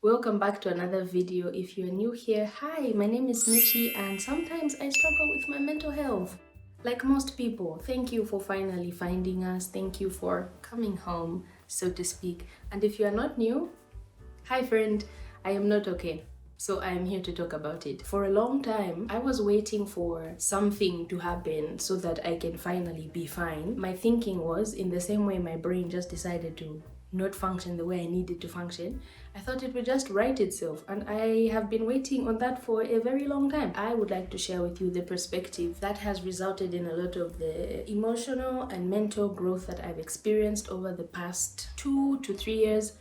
Welcome back to another video. If you're new here, hi, my name is Michi and sometimes I struggle with my mental health. Like most people, thank you for finally finding us. Thank you for coming home, so to speak. And if you are not new, hi friend, I am not okay. So I am here to talk about it. For a long time, I was waiting for something to happen so that I can finally be fine. My thinking was, in the same way my brain just decided to not function the way I needed to function, I thought it would just right itself, and I have been waiting on that for a very long time. I would like to share with you the perspective that has resulted in a lot of the emotional and mental growth that I've experienced over the past 2 to 3 years,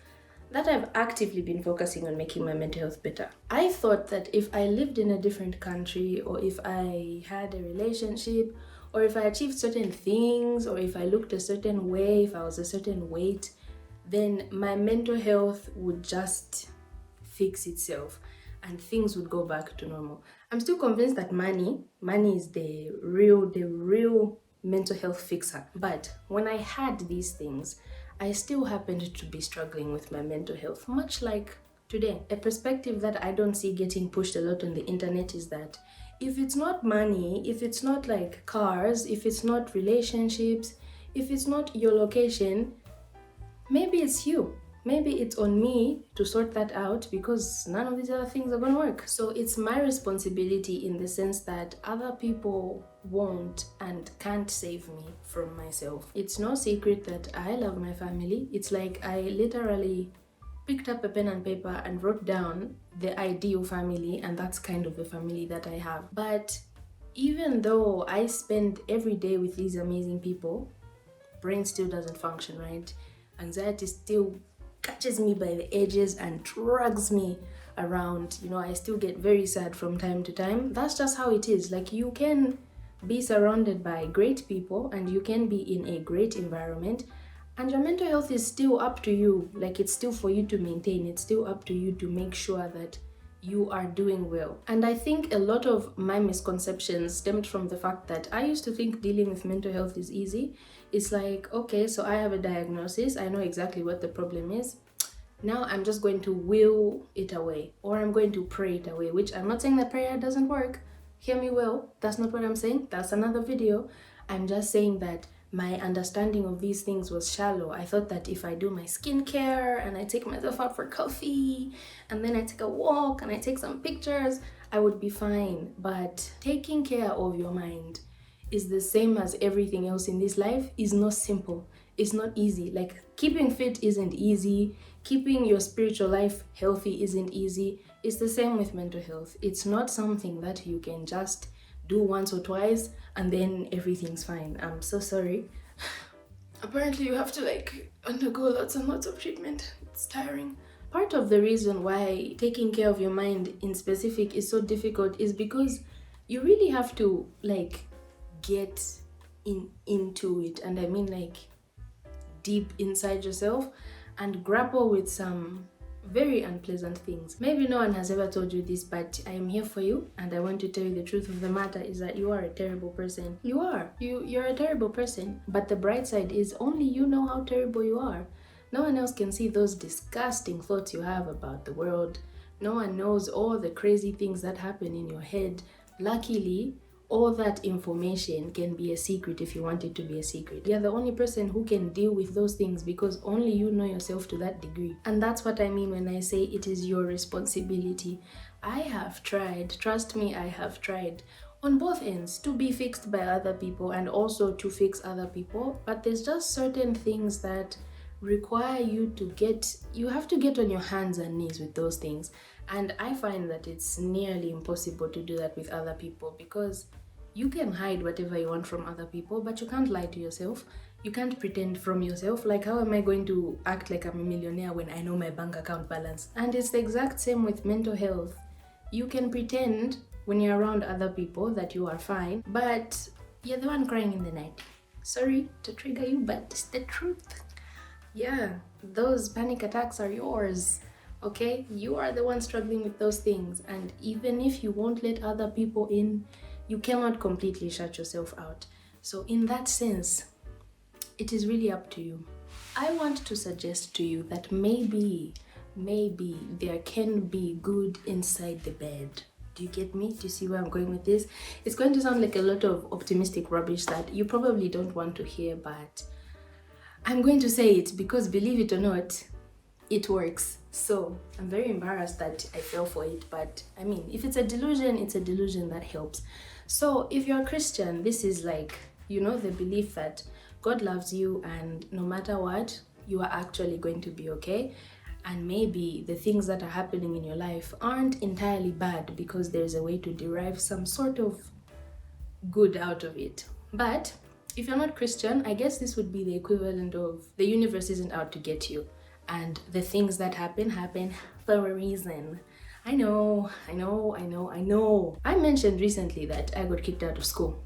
that I've actively been focusing on making my mental health better. I thought that if I lived in a different country, or if I had a relationship, or if I achieved certain things, or if I looked a certain way, if I was a certain weight, then my mental health would just fix itself and things would go back to normal. I'm still convinced that money is the real mental health fixer. But when I had these things, I still happened to be struggling with my mental health, much like today. A perspective that I don't see getting pushed a lot on the internet is that if it's not money, if it's not like cars, if it's not relationships, if it's not your location, maybe it's you. Maybe it's on me to sort that out because none of these other things are gonna work. So it's my responsibility in the sense that other people won't and can't save me from myself. It's no secret that I love my family. It's like I literally picked up a pen and paper and wrote down the ideal family, and that's kind of the family that I have. But even though I spend every day with these amazing people, brain still doesn't function right. Anxiety still catches me by the edges and drags me around. I still get very sad from time to time. That's just how it is. Like, you can be surrounded by great people and you can be in a great environment, and your mental health is still up to you. Like, it's still for you to maintain. It's still up to you to make sure that you are doing well. And I think a lot of my misconceptions stemmed from the fact that I used to think dealing with mental health is easy. It's like, okay, so I have a diagnosis, I know exactly what the problem is. Now I'm just going to will it away, or I'm going to pray it away, which I'm not saying that prayer doesn't work. Hear me well, that's not what I'm saying. That's another video. I'm just saying that my understanding of these things was shallow. I thought that if I do my skincare and I take myself out for coffee and then I take a walk and I take some pictures, I would be fine. But taking care of your mind is the same as everything else in this life. Is not simple. It's not easy. Like, keeping fit isn't easy. Keeping your spiritual life healthy isn't easy. It's the same with mental health. It's not something that you can just do once or twice and then everything's fine. I'm so sorry. Apparently you have to undergo lots and lots of treatment. It's tiring. Part of the reason why taking care of your mind in specific is so difficult is because you really have to get into it, and I mean deep inside yourself, and grapple with some very unpleasant things. Maybe no one has ever told you this, but I am here for you, and I want to tell you the truth of the matter is that you are a terrible person. You are. You're a terrible person. But the bright side is only you know how terrible you are. No one else can see those disgusting thoughts you have about the world. No one knows all the crazy things that happen in your head. Luckily, all that information can be a secret if you want it to be a secret. You're the only person who can deal with those things because only you know yourself to that degree. And that's what I mean when I say it is your responsibility. I have tried, trust me, I have tried on both ends to be fixed by other people and also to fix other people. But there's just certain things that require you have to get on your hands and knees with those things. And I find that it's nearly impossible to do that with other people because you can hide whatever you want from other people, but you can't lie to yourself. You can't pretend from yourself. Like, how am I going to act like I'm a millionaire when I know my bank account balance? And it's the exact same with mental health. You can pretend when you're around other people that you are fine, but you're the one crying in the night. Sorry to trigger you, but it's the truth. Yeah, those panic attacks are yours. Okay? You are the one struggling with those things, and even if you won't let other people in, you cannot completely shut yourself out. So in that sense, it is really up to you. I want to suggest to you that maybe maybe there can be good inside the bed. Do you get me? Do you see where I'm going with this? It's going to sound like a lot of optimistic rubbish that you probably don't want to hear, but I'm going to say it because, believe it or not, it works. So I'm very embarrassed that I fell for it, but I mean, if it's a delusion, it's a delusion that helps. So if you're a Christian, this is like, the belief that God loves you and no matter what, you are actually going to be okay. And maybe the things that are happening in your life aren't entirely bad because there's a way to derive some sort of good out of it. But if you're not Christian, I guess this would be the equivalent of the universe isn't out to get you. And the things that happen for a reason. I know. I mentioned recently that I got kicked out of school.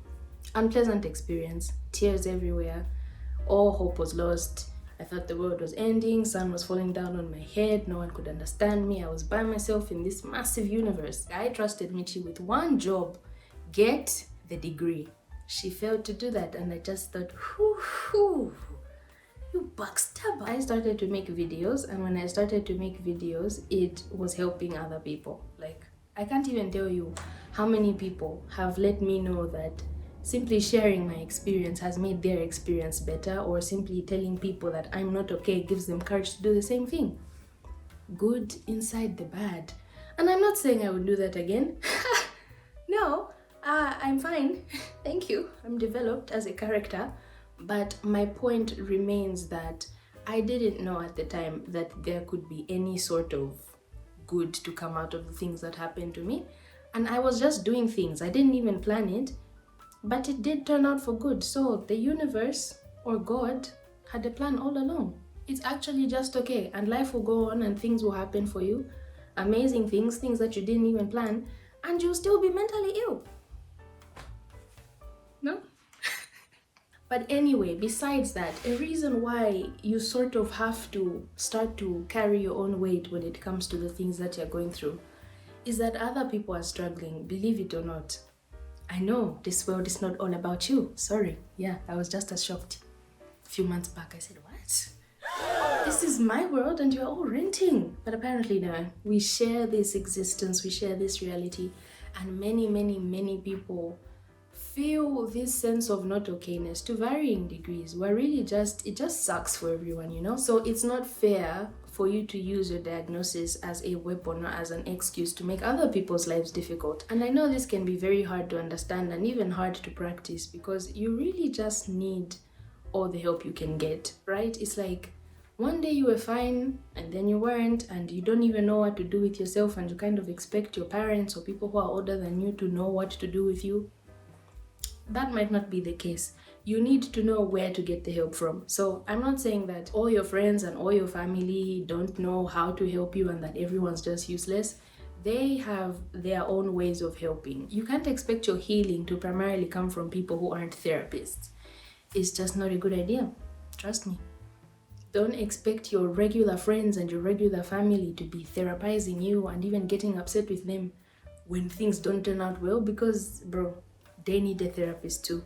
Unpleasant experience, tears everywhere, all hope was lost. I thought the world was ending, sun was falling down on my head, no one could understand me. I was by myself in this massive universe. I trusted Michi with one job, get the degree. She failed to do that, and I just thought, whew, you backstabber. I started to make videos, and when I started to make videos, it was helping other people. Like, I can't even tell you how many people have let me know that simply sharing my experience has made their experience better, or simply telling people that I'm not okay gives them courage to do the same thing. Good inside the bad. And I'm not saying I would do that again. No, I'm fine. Thank you. I'm developed as a character. But my point remains that I didn't know at the time that there could be any sort of good to come out of the things that happened to me. And I was just doing things. I didn't even plan it. But it did turn out for good. So the universe or God had a plan all along. It's actually just okay. And life will go on and things will happen for you. Amazing things that you didn't even plan. And you'll still be mentally ill. No? But anyway, besides that, a reason why you sort of have to start to carry your own weight when it comes to the things that you're going through is that other people are struggling, believe it or not. I know this world is not all about you. Sorry. Yeah, I was just as shocked. A few months back, I said, what? This is my world and you're all renting. But apparently no, we share this existence, we share this reality, and many people feel this sense of not okayness to varying degrees, where really it just sucks for everyone, So it's not fair for you to use your diagnosis as a weapon or as an excuse to make other people's lives difficult. And I know this can be very hard to understand and even hard to practice because you really just need all the help you can get, right? It's like one day you were fine and then you weren't, and you don't even know what to do with yourself, and you kind of expect your parents or people who are older than you to know what to do with you. That might not be the case. You need to know where to get the help from. So I'm not saying that all your friends and all your family don't know how to help you and that everyone's just useless. They have their own ways of helping. You can't expect your healing to primarily come from people who aren't therapists. It's just not a good idea. Trust me. Don't expect your regular friends and your regular family to be therapizing you and even getting upset with them when things don't turn out well, because, bro, they need a therapist too.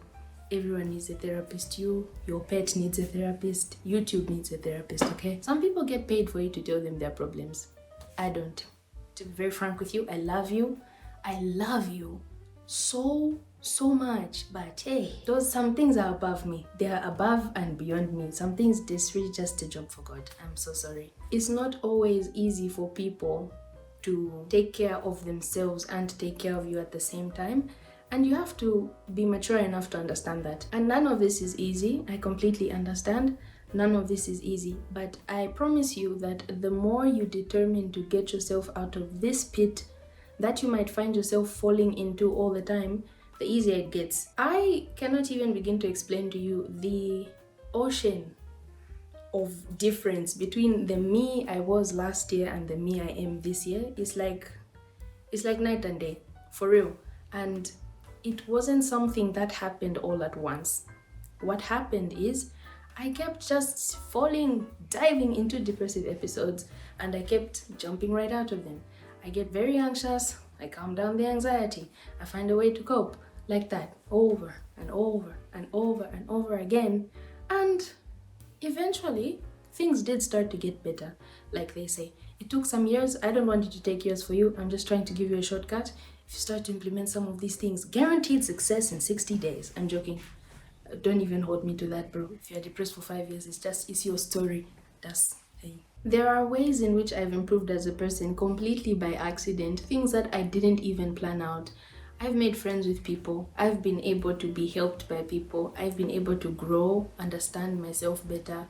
Everyone needs a therapist. Your pet needs a therapist. YouTube needs a therapist, okay? Some people get paid for you to tell them their problems. I don't. To be very frank with you, I love you. I love you so much. But hey, some things are above me. They are above and beyond me. Some things, this really just a job for God. I'm so sorry. It's not always easy for people to take care of themselves and take care of you at the same time. And you have to be mature enough to understand that. And none of this is easy. I completely understand. None of this is easy. But I promise you that the more you determine to get yourself out of this pit that you might find yourself falling into all the time, the easier it gets. I cannot even begin to explain to you the ocean of difference between the me I was last year and the me I am this year. It's like night and day, for real. And it wasn't something that happened all at once. What happened is I kept just diving into depressive episodes, and I kept jumping right out of them. I get very anxious, I calm down the anxiety, I find a way to cope, like that, over and over and over and over again. And eventually, things did start to get better. Like they say, it took some years. I don't want it to take years for you. I'm just trying to give you a shortcut. If you start to implement some of these things, guaranteed success in 60 days. I'm joking. Don't even hold me to that, bro. If you're depressed for 5 years, it's your story. That's hey. There are ways in which I've improved as a person completely by accident, things that I didn't even plan out. I've made friends with people. I've been able to be helped by people. I've been able to grow, understand myself better.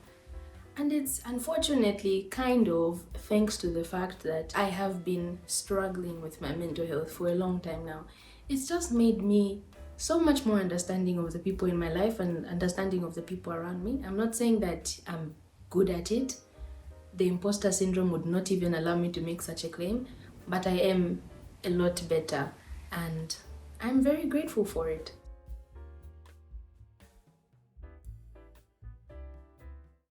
And it's unfortunately kind of thanks to the fact that I have been struggling with my mental health for a long time now. It's just made me so much more understanding of the people in my life and understanding of the people around me. I'm not saying that I'm good at it. The imposter syndrome would not even allow me to make such a claim, but I am a lot better and I'm very grateful for it.